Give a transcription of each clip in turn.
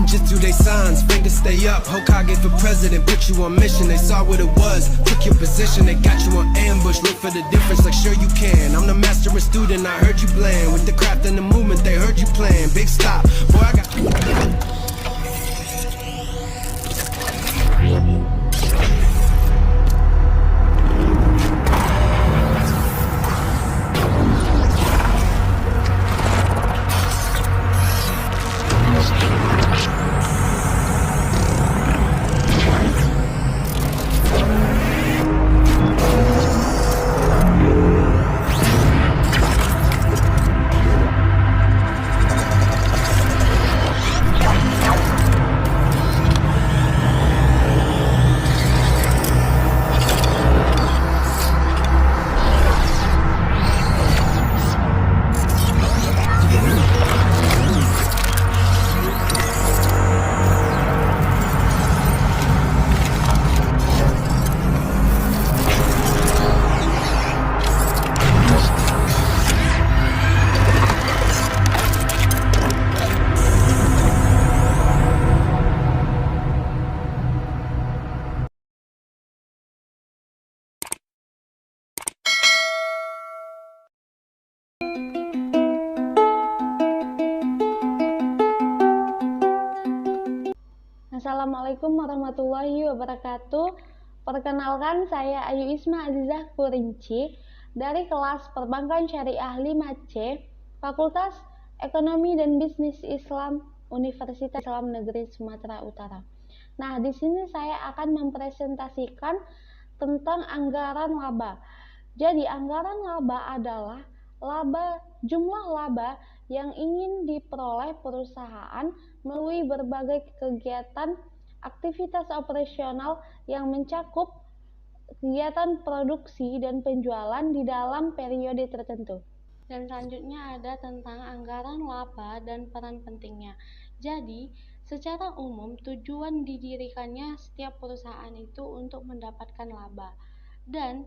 Ninjas do they signs, fingers stay up. Hokage for president, put you on mission. They saw what it was, took your position. They got you on ambush, look for the difference like sure you can. I'm the master and student, I heard you playing. With the craft and the movement, they heard you playing. Big stop, boy I got... Assalamualaikum warahmatullahi wabarakatuh. Perkenalkan, saya Ayu Isma Azizah Kurinci dari kelas Perbankan Syariah 5C, Fakultas Ekonomi dan Bisnis Islam, Universitas Islam Negeri Sumatera Utara. Nah, di sini saya akan mempresentasikan tentang anggaran laba. Jadi, anggaran laba adalah jumlah laba yang ingin diperoleh perusahaan melalui berbagai kegiatan aktivitas operasional yang mencakup kegiatan produksi dan penjualan di dalam periode tertentu. Dan selanjutnya ada tentang anggaran laba dan peran pentingnya. Jadi, secara umum tujuan didirikannya setiap perusahaan itu untuk mendapatkan laba. Dan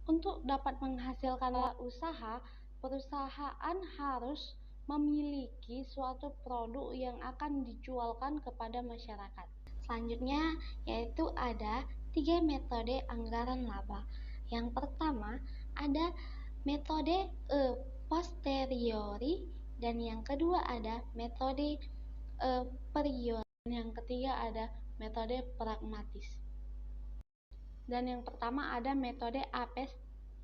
untuk dapat menghasilkan usaha, perusahaan harus memiliki suatu produk yang akan dijualkan kepada masyarakat. Selanjutnya yaitu ada 3 metode anggaran laba. Yang pertama ada metode a posteriori, dan yang kedua ada metode a priori, dan yang ketiga ada metode pragmatis. Dan yang pertama ada metode a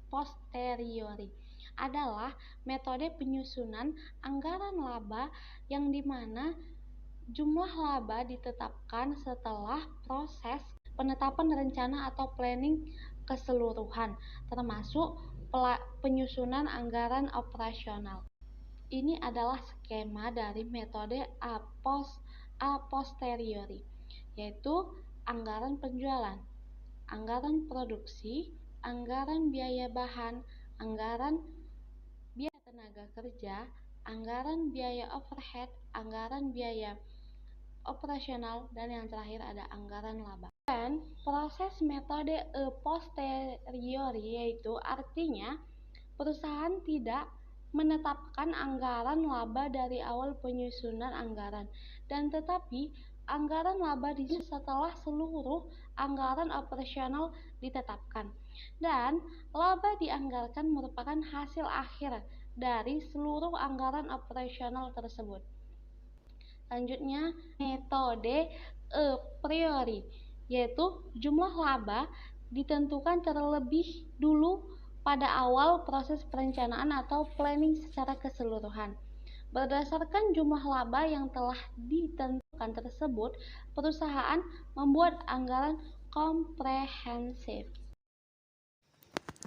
posteriori, adalah metode penyusunan anggaran laba yang dimana jumlah laba ditetapkan setelah proses penetapan rencana atau planning keseluruhan, termasuk penyusunan anggaran operasional. Ini adalah skema dari metode a posteriori, yaitu anggaran penjualan, anggaran produksi, anggaran biaya bahan, anggaran biaya tenaga kerja, anggaran biaya overhead, anggaran biaya operasional, dan yang terakhir ada anggaran laba. Dan proses metode a posteriori yaitu artinya perusahaan tidak menetapkan anggaran laba dari awal penyusunan anggaran, dan tetapi anggaran laba disusun setelah seluruh anggaran operasional ditetapkan, dan laba dianggarkan merupakan hasil akhir dari seluruh anggaran operasional tersebut. Selanjutnya metode a priori, yaitu jumlah laba ditentukan terlebih dulu pada awal proses perencanaan atau planning secara keseluruhan. Berdasarkan jumlah laba yang telah ditentukan tersebut, perusahaan membuat anggaran komprehensif.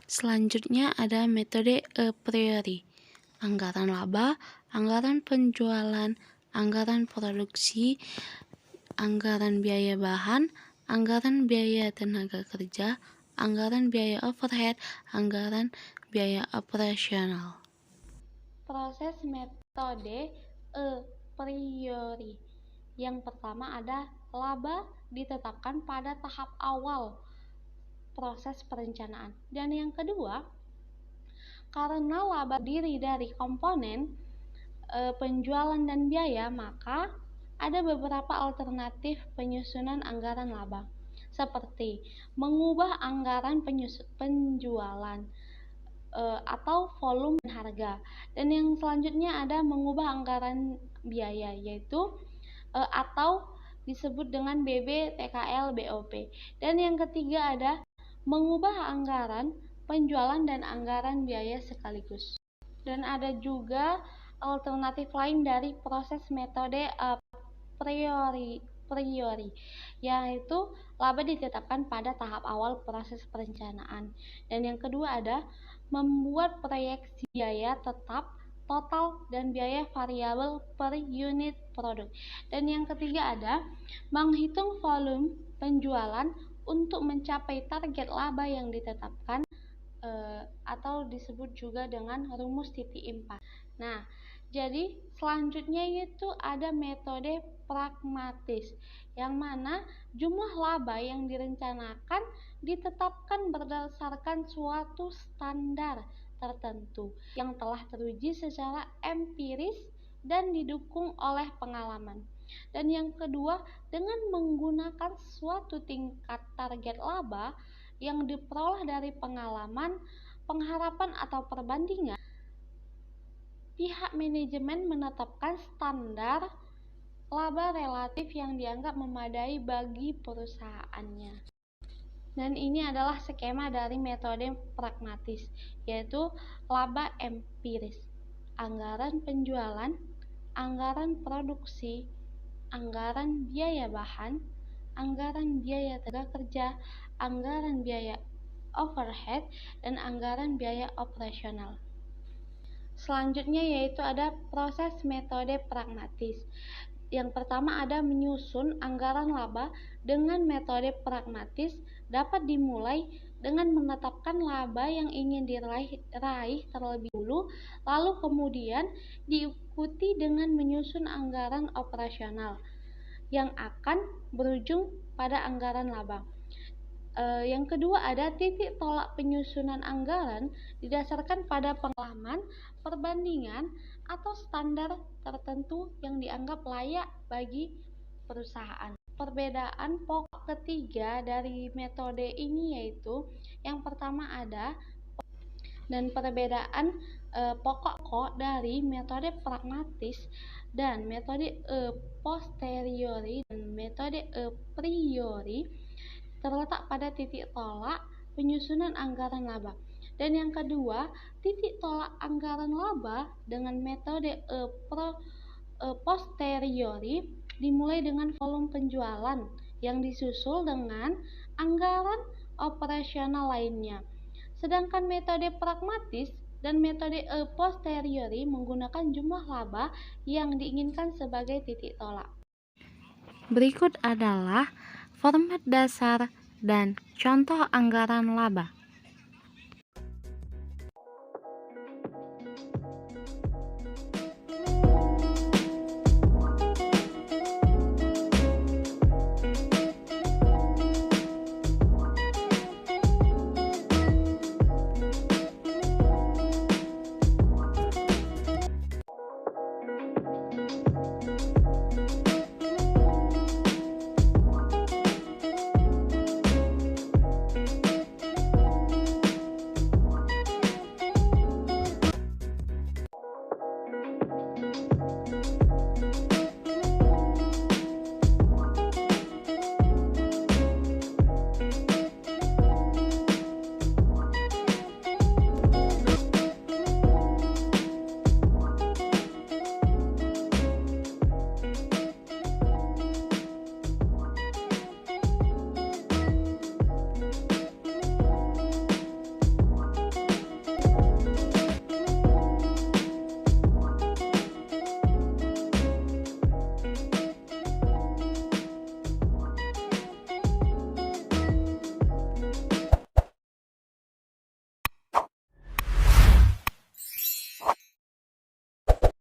Selanjutnya ada metode a priori, anggaran laba, anggaran penjualan, anggaran produksi, anggaran biaya bahan, anggaran biaya tenaga kerja, anggaran biaya overhead, anggaran biaya operasional. Proses metode a priori. Yang pertama ada laba ditetapkan pada tahap awal proses perencanaan. Dan yang kedua, karena laba terdiri dari komponen penjualan dan biaya, maka ada beberapa alternatif penyusunan anggaran laba, seperti mengubah anggaran penjualan atau volume dan harga. Dan yang selanjutnya ada mengubah anggaran biaya, yaitu atau disebut dengan BB, TKL, BOP. Dan yang ketiga ada mengubah anggaran penjualan dan anggaran biaya sekaligus. Dan ada juga alternatif lain dari proses metode priori, yaitu laba ditetapkan pada tahap awal proses perencanaan. Dan yang kedua ada membuat proyeksi biaya tetap, total, dan biaya variabel per unit produk. Dan yang ketiga ada menghitung volume penjualan untuk mencapai target laba yang ditetapkan, atau disebut juga dengan rumus titik 4. Nah, jadi selanjutnya itu ada metode pragmatis, yang mana jumlah laba yang direncanakan ditetapkan berdasarkan suatu standar tertentu yang telah teruji secara empiris dan didukung oleh pengalaman. Dan yang kedua, dengan menggunakan suatu tingkat target laba yang diperoleh dari pengalaman, pengharapan, atau perbandingan, pihak manajemen menetapkan standar laba relatif yang dianggap memadai bagi perusahaannya. Dan ini adalah skema dari metode pragmatis, yaitu laba empiris, anggaran penjualan, anggaran produksi, anggaran biaya bahan, anggaran biaya tenaga kerja, anggaran biaya overhead, dan anggaran biaya operasional. Selanjutnya yaitu ada proses metode pragmatis. Yang pertama ada menyusun anggaran laba dengan metode pragmatis dapat dimulai dengan menetapkan laba yang ingin diraih terlebih dahulu, lalu kemudian diikuti dengan menyusun anggaran operasional yang akan berujung pada anggaran laba. Yang kedua ada titik tolak penyusunan anggaran didasarkan pada pengalaman, perbandingan, atau standar tertentu yang dianggap layak bagi perusahaan. Perbedaan pokok ketiga dari metode ini yaitu yang pertama ada, dan perbedaan pokok dari metode pragmatis dan metode posteriori dan metode priori terletak pada titik tolak penyusunan anggaran laba. Dan yang kedua, titik tolak anggaran laba dengan metode posteriori dimulai dengan volume penjualan yang disusul dengan anggaran operasional lainnya. Sedangkan metode pragmatis dan metode posteriori menggunakan jumlah laba yang diinginkan sebagai titik tolak. Berikut adalah format dasar dan contoh anggaran laba.